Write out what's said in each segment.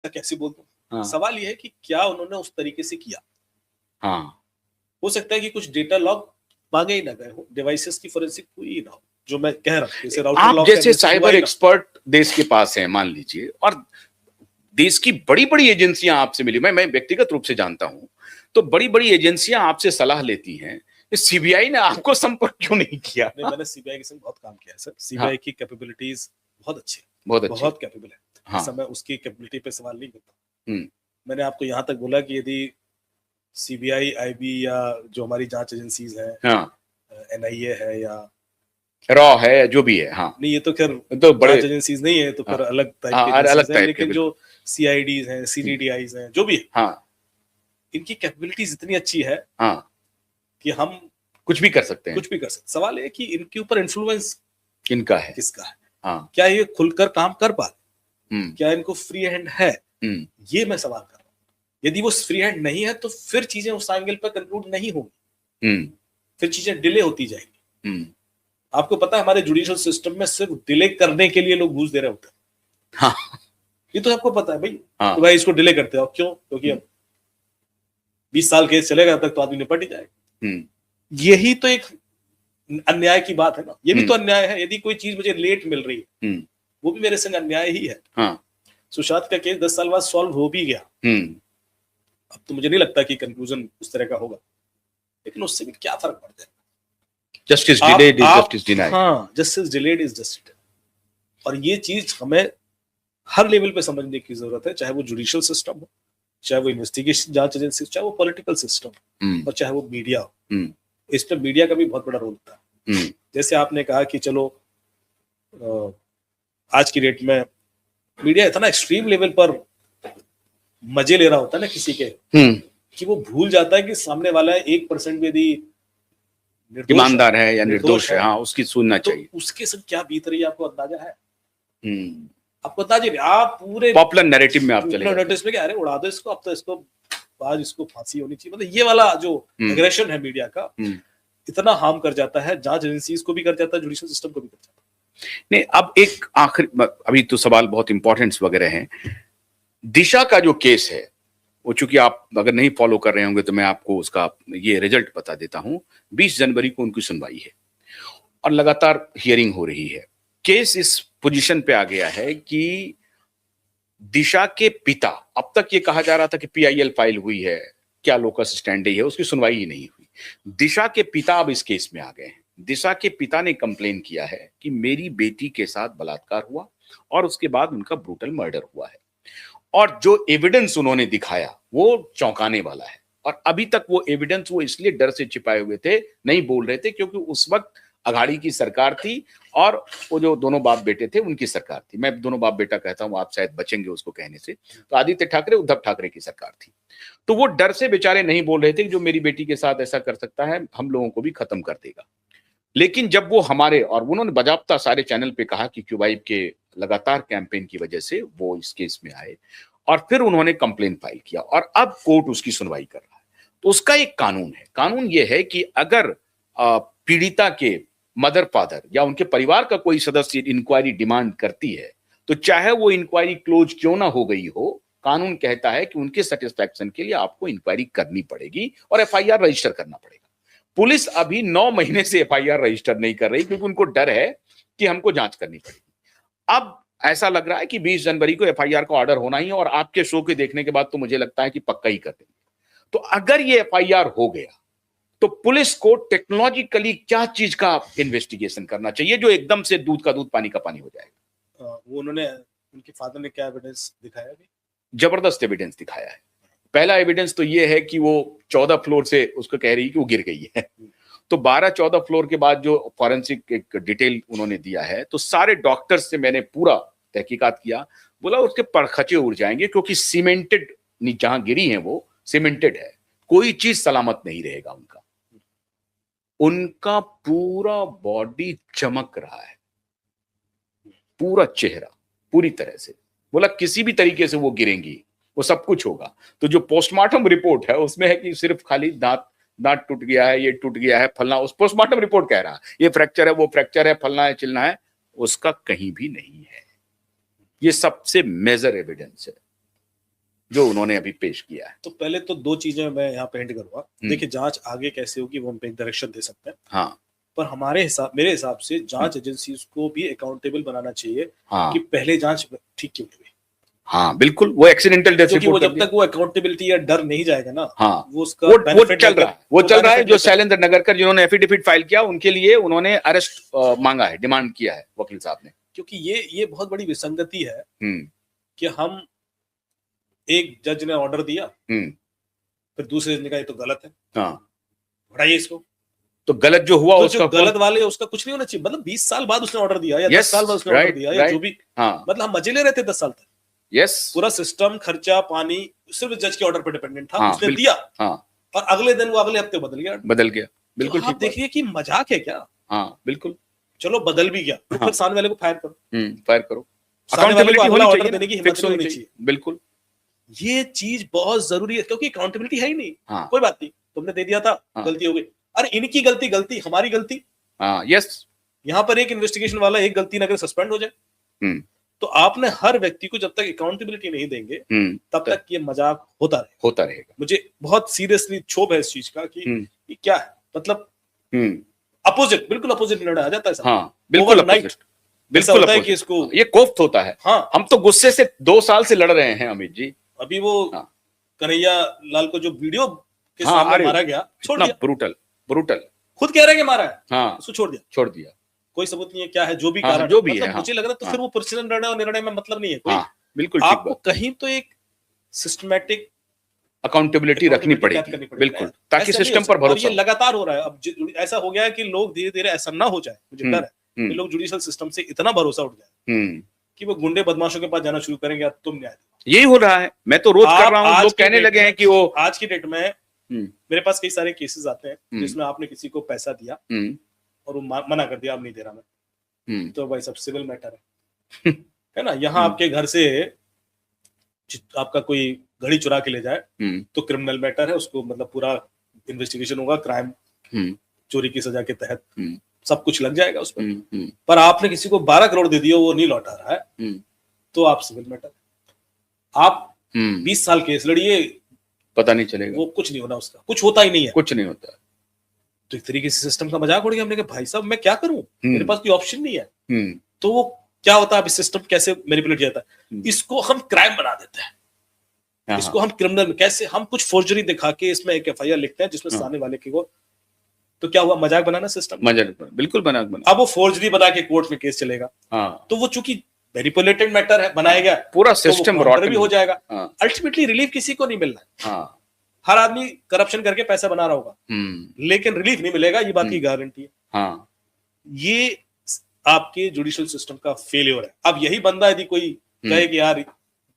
कैसे बोल दूं? हाँ सवाल ये है कि क्या उन्होंने उस तरीके से किया। हाँ हो सकता है कि कुछ डेटा लॉग मांगे ही ना गए हो, डिवाइसेस की फोरेंसिक हुई ही ना हो, जो मैं कह रहा हूँ, जैसे राउटर आप लॉग जैसे करने से हुआ साइबर ही ना। एक्सपर्ट देश के पास हैं मान लीजिए, और देश की बड़ी बड़ी एजेंसियां आपसे मिली, मैं व्यक्तिगत रूप से जानता हूं, तो बड़ी बड़ी एजेंसियां आपसे सलाह लेती हैं, सीबीआई ने आपको संपर्क क्यों नहीं किया? नहीं, मैंने सीबीआई के संग बहुत काम किया है सर। हाँ, सीबीआई की कैपेबिलिटीज बहुत अच्छी है, बहुत अच्छी। बहुत कैपेबल है। हाँ। ऐसा मैं उसकी कैपेबिलिटी पे सवाल नहीं करता। हम्म। मैंने आपको यहाँ तक बोला कि यदि सीबीआई, आईबी या जो हमारी जांच एजेंसीज हैं, हाँ, एनआईए है या रॉ है, जो भी है। हाँ, नहीं, ये तो खैर तो बड़े। जांच एजेंसीज नहीं है, तो हाँ फिर अलग टाइप की हाँ, अलग एजेंसीज हैं। टाइप के, लेकिन जो बिल्कुल। सीआईडीज हैं, सीडीडीआईज हैं, जो भी है, हाँ इनकी कैपेबिलिटीज इतनी अच्छी है हाँ, कि हम कुछ भी कर सकते हैं। कुछ भी कर सकते। सवाल है कि इनके ऊपर इन्फ्लुएंस इनका है। किसका है। हाँ। क्या ये खुलकर काम कर पा रहे, हम्म। क्या इनको फ्री हैंड है, हम्म। ये मैं सवाल कर रहा हूँ। यदि वो फ्री हैंड नहीं है तो फिर चीजें उस एंगल पर कंक्लूड नहीं होंगी, हम्म। फिर चीजें डिले होती जाएंगी। हम्म। आपको पता है हमारे जुडिशियल सिस्टम में सिर्फ डिले करने के लिए लोग घूस दे रहे होते हैं। हाँ ये तो आपको पता है भाई। हाँ। तो भाई इसको डिले करते हो क्यों? क्योंकि अब 20 साल केस चलेगा, तब तक तो आदमी निपट ही जाएगा। यही तो एक अन्याय की बात है ना। ये भी तो अन्याय है। यदि कोई चीज मुझे लेट मिल रही है, वो भी मेरे संग अन्याय ही है। हाँ। सुशांत का केस 10 साल बाद सॉल्व हो भी गया। अब तो मुझे नहीं लगता कि कंक्लूजन उस तरह का होगा, लेकिन उससे भी क्या फर्क पड़ता है। Justice delayed is justice denied. हाँ, जस्टिस डिलेड इज जस्टिस। और ये चीज हमें हर लेवल पे समझने की जरूरत है, चाहे वो जुडिशियल सिस्टम हो, चाहे वो इन्वेस्टिगेशन जांच एजेंसी, चाहे वो पॉलिटिकल सिस्टम, और चाहे वो मीडिया हो। इस पर मीडिया का भी बहुत बड़ा रोल होता है। जैसे आपने कहा कि चलो आज की डेट में मीडिया इतना एक्सट्रीम लेवल पर मजे ले रहा होता है ना किसी के, कि वो भूल जाता है कि सामने वाला 1% भी यदि ईमानदार है या निर्दोष है, हाँ, उसकी सुनना तो चाहिए। उसके साथ क्या बीत रही है आपको अंदाजा है? आपको अंदाजा, आप पूरे पॉपुलर नैरेटिव में आप चले पॉपुलर नैरेटिव में क्या, अरे उड़ा दो इसको, अब तो इसको आज इसको फांसी होनी चाहिए। मतलब ये वाला जो एग्रेशन है मीडिया का, इतना हार्म कर जाता है, जांच एजेंसीज को भी कर जाता है, जुडिशियल सिस्टम को भी कर जाता है। नहीं, अब एक आखिरी, अभी तो सवाल बहुत इंपॉर्टेंट वगैरह हैं। दिशा का जो केस है, वो चूंकि आप अगर नहीं फॉलो कर रहे होंगे तो मैं आपको उसका ये रिजल्ट बता देता हूं। 20 जनवरी को उनकी सुनवाई है और लगातार हियरिंग हो रही है। केस इस पोजीशन पे आ गया है कि दिशा के पिता, अब तक ये कहा जा रहा था कि पीआईएल फाइल हुई है, क्या लोकस स्टैंडी है, उसकी सुनवाई ही नहीं हुई। दिशा के पिता अब इस केस में आ गए हैं। दिशा के पिता ने कंप्लेन किया है कि मेरी बेटी के साथ बलात्कार हुआ और उसके बाद उनका ब्रूटल मर्डर हुआ है, और जो एविडेंस उन्होंने दिखाया वो चौंकाने वाला है। और अभी तक वो एविडेंस वो इसलिए डर से छिपाए हुए थे, नहीं बोल रहे थे, क्योंकि उस वक्त अघाड़ी की सरकार थी और वो जो दोनों बाप बेटे थे उनकी सरकार थी। मैं दोनों बाप बेटा कहता हूं, आप शायद बचेंगे उसको कहने से। तो आदित्य ठाकरे, उद्धव ठाकरे की सरकार थी। तो वो डर से बेचारे नहीं बोल रहे थे कि जो मेरी बेटी के साथ ऐसा कर सकता है हम लोगों को भी खत्म कर देगा। लेकिन जब वो हमारे, और उन्होंने बजाबता सारे चैनल पे कहा कि क्यूबाइब के लगातार कैंपेन की वजह से वो इस केस में आए, और फिर उन्होंने कंप्लेन फाइल किया और अब कोर्ट उसकी सुनवाई कर रहा है। तो उसका एक कानून है। कानून यह है कि अगर पीड़िता के मदर फादर या उनके परिवार का कोई सदस्य इंक्वायरी डिमांड करती है, तो चाहे वो इंक्वायरी क्लोज क्यों ना हो गई हो, कानून कहता है कि उनके सेटिस्फैक्शन के लिए आपको इंक्वायरी करनी पड़ेगी और एफआईआर रजिस्टर करना पड़ेगा। पुलिस अभी 9 महीने से एफआईआर रजिस्टर नहीं कर रही, क्योंकि उनको डर है कि हमको जांच करनी पड़ेगी। अब ऐसा लग रहा है कि 20 जनवरी को एफआईआर का ऑर्डर होना ही है, और आपके शो के देखने के बाद तो मुझे लगता है कि पक्का ही कर देंगे। तो अगर ये एफआईआर हो गया तो पुलिस को टेक्नोलॉजिकली क्या चीज का इन्वेस्टिगेशन करना चाहिए जो एकदम से दूध का दूध पानी का पानी हो जाएगा? वो उन्होंने, उनके फादर ने क्या एविडेंस दिखाया अभी? जबरदस्त एविडेंस दिखाया है। पहला एविडेंस तो ये है कि वो 14 फ्लोर से उसको कह रही है कि वो गिर गई है। तो 12-14 फ्लोर के बाद जो फॉरेंसिक एक डिटेल उन्होंने दिया है, तो सारे डॉक्टर्स से मैंने पूरा तहकीकात किया, बोला उसके परखचे उड़ जाएंगे, क्योंकि सीमेंटेड, जहां गिरी है वो सीमेंटेड है, कोई चीज सलामत नहीं रहेगा उनका। उनका पूरा बॉडी चमक रहा है, पूरा चेहरा पूरी तरह से। बोला किसी भी तरीके से वो गिरेंगी, वो सब कुछ होगा। तो जो पोस्टमार्टम रिपोर्ट है उसमें है कि सिर्फ खाली दांत टूट गया है, ये टूट गया है, फलना, उस पोस्टमार्टम रिपोर्ट कह रहा है ये फ्रैक्चर है, वो फ्रैक्चर है, फलना है, चिलना है, उसका कहीं भी नहीं है। ये सबसे मेजर एविडेंस है। जो उन्होंने अभी पेश किया है। तो पहले तो दो चीजें मैं यहाँ पे हिंट करूंगा। देखिए, जांच आगे कैसे होगी वो हम एक डायरेक्शन दे सकते हैं, हाँ पर मेरे हिसाब से जांच एजेंसी को भी अकाउंटेबल बनाना चाहिए हाँ कि पहले जांच ठीक क्यों नहीं हुई। हाँ बिल्कुल, वो एक्सीडेंटल डेथ क्योंकि वो रिपोर्ट जब तक वो अकाउंटेबिलिटी या डर नहीं जाएगा ना, हाँ वो उसका वो benefit चल रहा है, वो वो चल रहा है। benefit जो लेकर- शैलेंद्र नगरकर जिन्होंने एफिडेविट फाइल किया, उनके लिए उन्होंने अरेस्ट मांगा है, डिमांड किया है वकील साहब ने। क्योंकि ये बहुत बड़ी विसंगति है हम्म कि हम, एक जज ने ऑर्डर दिया, हम्म फिर दूसरे जज ने कहा ये तो गलत है, हाँ, हटाइए इसको। तो गलत जो हुआ तो उसका जो गलत वाले उसका कुछ नहीं होना चाहिए। मतलब 20 साल बाद उसने ऑर्डर दिया या 10 Yes, साल बाद उसने ऑर्डर right, दिया या right. जो भी, हाँ मतलब हम मजे ले रहे थे 10 साल तक। यस पूरा सिस्टम, खर्चा पानी सिर्फ जज के ऑर्डर पर डिपेंडेंट था। हाँ, उसने बिल्कुल, दिया हाँ और अगले दिन वो अगले हफ्ते बदल गया। बिल्कुल तो ठीक आप देखिए कि मजाक है क्या। हाँ बिल्कुल, चलो बदल भी गया तो हाँ। फिर सामने वाले को फायर करो, फायर करो, सामने वाले को अकाउंटेबिलिटी अगला होनी ऑर्डर चाहिए, देने की हिम्मत फिक्स भी होनी होनी चाहिए, चाहिए। बिल्कुल ये चीज बहुत जरूरी है, क्योंकि अकाउंटेबिलिटी है ही नहीं। हाँ कोई बात नहीं, तुमने दे दिया था, हाँ। गलती हो गई। अरे इनकी गलती हमारी गलती। हाँ यस यहाँ पर एक इन्वेस्टिगेशन वाला एक गलती न अगर सस्पेंड हो जाए, हम्म तो आपने हर व्यक्ति को जब तक अकाउंटेबिलिटी नहीं देंगे तब तक ये मजाक होता रहेगा। मुझे बहुत सीरियसली क्षोभ है इस चीज का कि ये क्या है, मतलब अपोजिट, बिल्कुल अपोजिट निर्णय आ जाता है। हाँ बिल्कुल नाइट बिल्कुल होता है कि इसको, ये कोफ्त होता है। हाँ, हम तो गुस्से से 2 साल से लड़ रहे हैं अमित जी। अभी वो हाँ। कन्हैया लाल को जो वीडियो के हाँ, सामने मारा गया, छोड़ दिया। ब्रूटल खुद कह रहे हैं कि मारा है, हाँ, उसको छोड़ दिया। कोई सबूत नहीं है क्या है, जो भी कारण जो भी मतलब है, मुझे लग रहा है तो फिर वो पर्सनल निर्णय में मतलब नहीं है कोई। बिल्कुल आपको कहीं तो एक सिस्टमेटिक अकाउंटेबिलिटी रखनी पड़ेगी, बिल्कुल, ताकि सिस्टम पर भरोसा। ये लगातार हो रहा है। अब ऐसा हो गया है कि लोग धीरे धीरे, ऐसा ना हो जाए, मुझे डर है कि लोग जुडिशियल सिस्टम से इतना भरोसा उठ जाए कि वो गुंडे बदमाशों के पास जाना शुरू करेंगे, तुम न्याय दो। यही हो रहा है, मैं तो रोज कर रहा हूँ। लोग कहने लगे हैं कि वो आज की डेट में मेरे पास कई सारे केसेस आते हैं जिसमें आपने किसी को पैसा दिया और वो मना कर दिया, अब नहीं दे रहा मैं, तो भाई सब सिविल मैटर है ना। यहाँ आपके घर से आपका कोई घड़ी चुरा के ले जाए तो क्रिमिनल मैटर है, उसको मतलब पूरा इन्वेस्टिगेशन होगा, क्राइम चोरी की सजा के तहत सब कुछ लग जाएगा उस पर आपने किसी को 12 करोड़ दे दिया, वो नहीं लौटा रहा है, तो आप सिविल मैटर, आप 20 साल केस लड़िए, पता नहीं चलेगा, वो कुछ नहीं होना, उसका कुछ होता ही नहीं है, कुछ नहीं होता। तो एक तरीके से सिस्टम का मजाक उड़ गया। हमने कहा भाई साहब मैं क्या करूं, मेरे पास कोई ऑप्शन नहीं है। तो वो क्या होता है, अब सिस्टम कैसे मैनिपुलेट किया जाता है, इसको हम क्राइम बना देते हैं, इसको हम क्रिमिनल में, कैसे हम कुछ फोर्जरी दिखा के इसमें एक एफआईआर लिखते हैं जिसमें सामने वाले की को, तो क्या हुआ, मजाक बनाना सिस्टम, बिल्कुल मजाक बना। अब वो फोर्जरी बना के कोर्ट में केस चलेगा, तो वो चूंकि मैनिपुलेटेड मैटर है, बनाया गया, पूरा सिस्टम रॉटन भी हो जाएगा। अल्टीमेटली रिलीफ किसी को नहीं मिलना है। हर आदमी करप्शन करके पैसा बना रहा होगा, लेकिन रिलीफ नहीं मिलेगा, ये बात की गारंटी है। ये आपके जुडिशियल सिस्टम का फेलियर है। अब यही बंदा यदि कोई कहे कि यार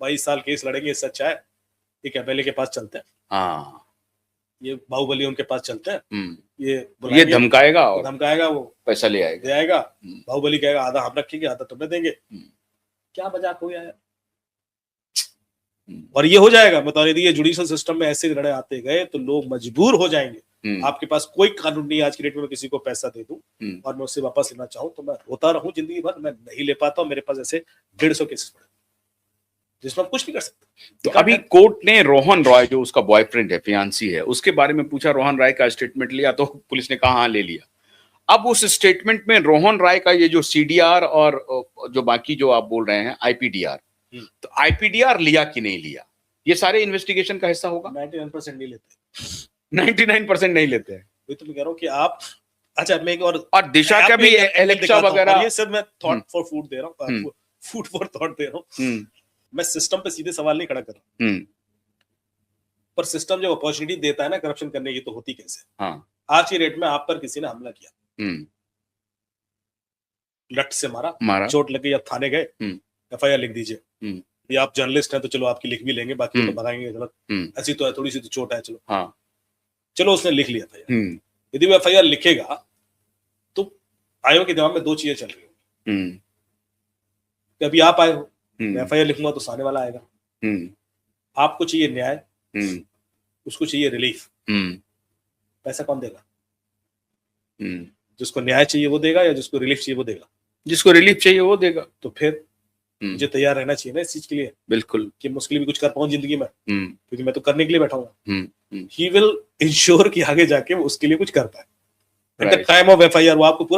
22 साल केस लड़ेंगे, सच है, एक एमएलए के पास चलते हैं, ये बाहुबली उनके पास चलते हैं, ये धमकाएगा वो पैसा ले आएगा, बाहुबली कहेगा आधा हम रखेंगे आधा तुम्हें देंगे, क्या मजाक हो गया है। और ये हो जाएगा, बता रही थी, ये जुडिशियल सिस्टम में ऐसे निर्णय आते गए तो लोग मजबूर हो जाएंगे। आपके पास कोई कानून नहीं, आज की डेट में मैं किसी को पैसा दे दूं और मैं उससे वापस लेना चाहूं तो मैं रोता रहूं जिंदगी भर, मैं नहीं ले पाता हूं। मेरे पास ऐसे 150 केसेस पड़े जिसमें हम कुछ नहीं कर सकते। तो अभी कोर्ट ने रोहन रॉय, जो उसका बॉयफ्रेंड है, फियांसी है, उसके बारे में पूछा, रोहन रॉय का स्टेटमेंट लिया, तो पुलिस ने कहा हाँ ले लिया। अब उस स्टेटमेंट में रोहन रॉय का ये जो सीडीआर और जो बाकी जो आप बोल रहे हैं आईपीडीआर, तो आईपीडीआर लिया कि नहीं लिया, ये सारे इन्वेस्टिगेशन का हिस्सा होगा। 99% नहीं लेते, 99% नहीं लेते हैं। वही तो मैं कह रहा हूँ कि आप, अच्छा मैं एक और दिशा का भी एलेक्सा वगैरह, ये सब मैं थॉट फॉर फूड दे रहा हूँ, फूड फॉर थॉट दे रहा हूँ। मैं सिस्टम पे सीधे सवाल नहीं खड़ा कर रहा, पर सिस्टम जब अपॉर्चुनिटी देता है ना करप्शन करने की, तो होती कैसे। आज की रेट में आप पर किसी ने हमला किया, लट से मारा, चोट लग गई, आप थाने गए, एफआईआर लिख दीजिए, या आप जर्नलिस्ट हैं तो चलो आपकी लिख भी लेंगे, बाकी तो भगाएंगे गलत, ऐसी तो है, थोड़ी सी तो चोट है, चलो उसने लिख लिया था। यदि वो एफआईआर लिखेगा तो आयोग के दिमाग में दो चीजें चल रही होंगी, अभी आप आए हो, मैं एफआईआर लिखूंगा तो सामने वाला आएगा, आपको चाहिए न्याय, उसको चाहिए रिलीफ, पैसा कौन देगा, जिसको न्याय चाहिए वो देगा या जिसको रिलीफ चाहिए वो देगा? जिसको रिलीफ चाहिए वो देगा। तो फिर मुझे तैयार रहना चाहिए ना इस चीज के लिए बिल्कुल कि मैं उसके लिए भी कुछ कर पाऊं जिंदगी में, हम्म क्योंकि मैं तो करने के लिए बैठा हूँ। हम्म ही विल इंश्योर कि आगे जाके वो उसके लिए कुछ कर पाए। At the Right. Time of FIR वो आपको पूरा